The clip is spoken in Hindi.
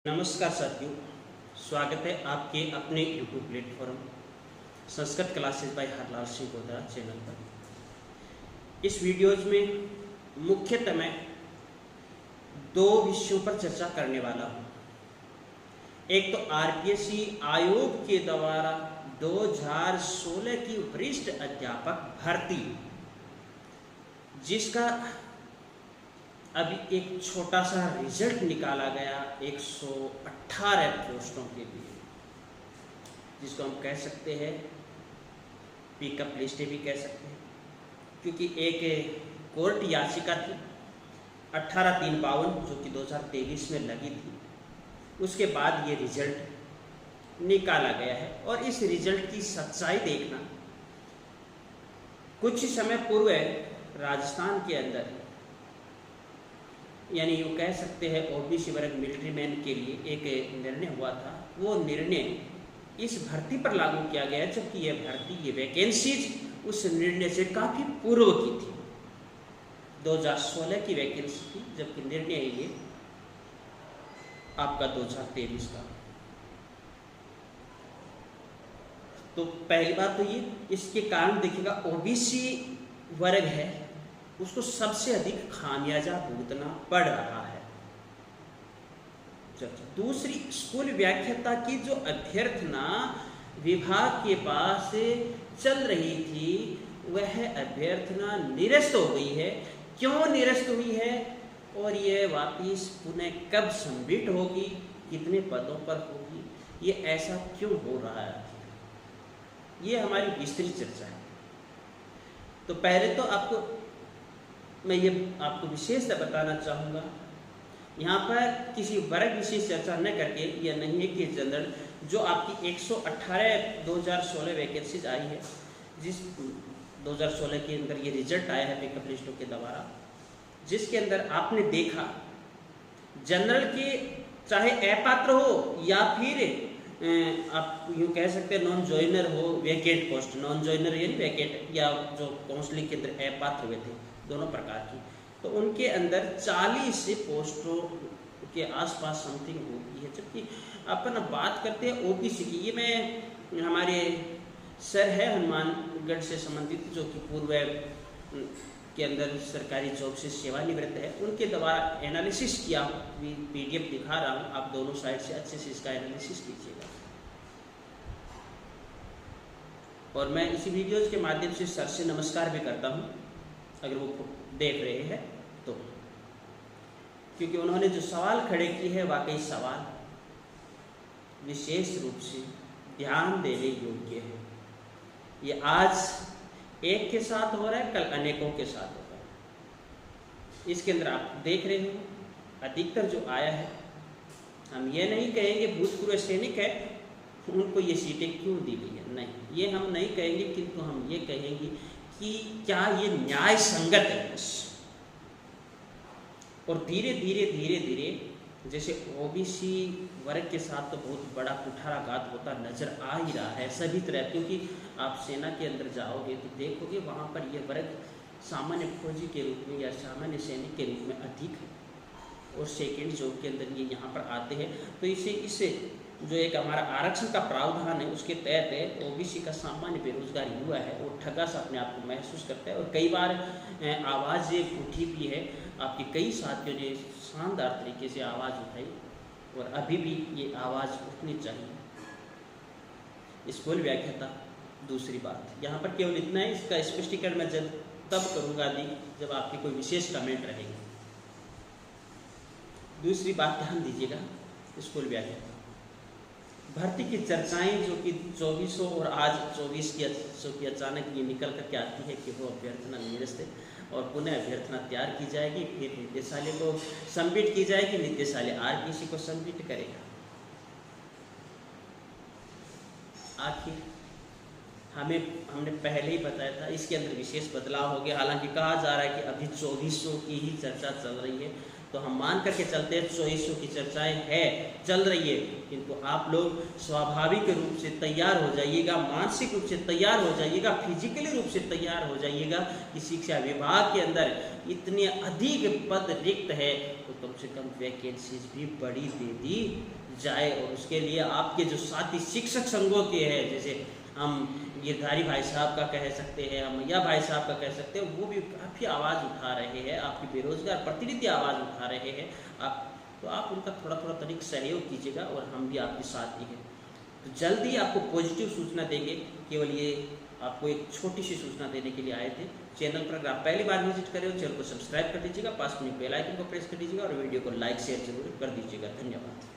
नमस्कार साथियों, स्वागत है आपके अपने YouTube platform Sanskrit classes by Harlal Singh Godara channel पर। इस वीडियोज में मुख्यतः मैं दो विषयों पर चर्चा करने वाला हूँ। एक तो आरपीएससी आयोग के द्वारा 2016 की वरिष्ठ अध्यापक भर्ती, जिसका अभी एक छोटा सा रिजल्ट निकाला गया 118 पोस्टों के लिए, जिसको हम कह सकते हैं पिकअप लिस्ट भी कह सकते हैं, क्योंकि एक कोर्ट याचिका थी 18/3/52 जो कि 2023 में लगी थी। उसके बाद ये रिजल्ट निकाला गया है और इस रिजल्ट की सच्चाई देखना, कुछ समय पूर्व राजस्थान के अंदर यानी यूँ कह सकते हैं ओबीसी वर्ग मिलिट्री मैन के लिए एक निर्णय हुआ था। वो निर्णय इस भर्ती पर लागू किया गया, जबकि यह भर्ती, ये वैकेंसीज उस निर्णय से काफ़ी पूर्व की थी। 2016 की वैकेंसी थी, जबकि निर्णय ये आपका 2023 का। तो पहली बात तो ये, इसके कारण देखिएगा ओबीसी वर्ग है उसको सबसे अधिक खामियाजा भुगतना पड़ रहा है। दूसरी, स्कूल व्याख्याता की जो अभ्यर्थना विभाग के पास चल रही थी, वह अभ्यर्थना निरस्त हो गई है। क्यों निरस्त हुई है और यह वापिस पुनः कब सबमिट होगी, कितने पदों पर होगी, ये ऐसा क्यों हो रहा है, ये हमारी विस्तृत चर्चा है। तो पहले तो मैं ये आपको विशेषता बताना चाहूँगा, यहाँ पर किसी वर्ग विशेष चर्चा न करके, यह नहीं है कि जनरल जो आपकी 118 2016 वैकेंसीज आई है, जिस 2016 के अंदर ये रिजल्ट आया है पिकअप लिस्टों के द्वारा, जिसके अंदर आपने देखा जनरल के चाहे अपात्र हो या फिर आप यूँ कह सकते हैं नॉन जॉइनर हो, वैकेंट पोस्ट, नॉन जॉइनर यानी वैकेंट, या जो काउंसलिंग के अंदर अपात्र हुए थे, दोनों प्रकार की, तो उनके अंदर 40 पोस्टों के आसपास समथिंग होती है। जबकि अपन बात करते हैं ओबीसी की, ये मैं हमारे सर है हनुमानगढ़ से संबंधित, जो कि पूर्व के अंदर सरकारी जॉब से सेवानिवृत्त है, उनके द्वारा एनालिसिस किया, पीडीएफ दिखा रहा हूँ, आप दोनों साइड से अच्छे से इसका एनालिसिस कीजिएगा। और मैं इसी वीडियोज के माध्यम से सर से नमस्कार भी करता हूँ, अगर वो देख रहे हैं तो, क्योंकि उन्होंने जो सवाल खड़े किए हैं वाकई सवाल विशेष रूप से ध्यान देने योग्य है। ये आज एक के साथ हो रहा है, कल अनेकों के साथ होगा। इसके अंदर आप देख रहे हो अधिकतर जो आया है, हम ये नहीं कहेंगे भूतपूर्व सैनिक है उनको ये सीटें क्यों दी गई है, नहीं, ये हम नहीं कहेंगे, किंतु हम ये कहेंगे कि क्या ये न्याय संगत है। और धीरे धीरे जैसे ओबीसी वर्ग के साथ तो बहुत बड़ा कुठाराघात होता नजर आ ही रहा है सभी तरह, क्योंकि आप सेना के अंदर जाओगे तो देखोगे वहाँ पर ये वर्ग सामान्य फौजी के रूप में या सामान्य सैनिक के रूप में अधिक है, और सेकेंड जॉब के अंदर ये यहाँ पर आते हैं। तो इससे जो एक हमारा आरक्षण का प्रावधान है, उसके तहत ओबीसी का सामान्य बेरोजगार युवा है वो ठगा सा अपने आप को महसूस करता है, और कई बार आवाज़ उठी भी है। आपके कई साथियों ने शानदार तरीके से आवाज़ उठाई, और अभी भी ये आवाज़ उठनी चाहिए। स्कूल व्याख्याता, दूसरी बात यहाँ पर केवल इतना है, इसका स्पष्टीकरण मैं तब करूँगा जब आपके कोई विशेष कमेंट रहेंगे। दूसरी बात ध्यान दीजिएगा, स्कूल व्याख्याता भर्ती की चर्चाएं जो कि 2400 और आज 24 की अचानक ये निकल करके आती है कि वो अभ्यर्थना निरस्त है, और पुनः अभ्यर्थना तैयार की जाएगी, फिर निदेशालय को सबमिट की जाएगी, निदेशालय आरपीएससी को सबमिट करेगा। आखिर हमने पहले ही बताया था, इसके अंदर विशेष बदलाव हो गया। हालांकि कहा जा रहा है कि अभी 2400 की ही चर्चा चल रही है, तो हम मान करके चलते हैं 2400 की चर्चाएं है, चल रही है, किंतु आप लोग स्वाभाविक रूप से तैयार हो जाइएगा, मानसिक रूप से तैयार हो जाइएगा, फिजिकली रूप से तैयार हो जाइएगा कि शिक्षा विभाग के अंदर इतने अधिक पद रिक्त है तो कम से कम वैकेंसीज भी बड़ी दे दी जाए। और उसके लिए आपके जो साथी शिक्षक संघों के हैं, जैसे हम गिरधारी भाई साहब का कह सकते हैं, हम मैया भाई साहब का कह सकते हैं, वो भी काफ़ी आवाज़ उठा रहे हैं, आपकी बेरोजगार प्रतिनिधि आवाज़ उठा रहे हैं। आप उनका थोड़ा थोड़ा तनिक सहयोग कीजिएगा और हम भी आपके साथ ही हैं। तो जल्दी आपको पॉजिटिव सूचना देंगे, केवल ये आपको एक छोटी सी सूचना देने के लिए आए थे। चैनल पर अगर आप पहली बार विजिट करें तो चैनल को सब्सक्राइब कर दीजिएगा, पास में बेल आइकन को प्रेस कर दीजिएगा और वीडियो को लाइक शेयर जरूर कर दीजिएगा। धन्यवाद।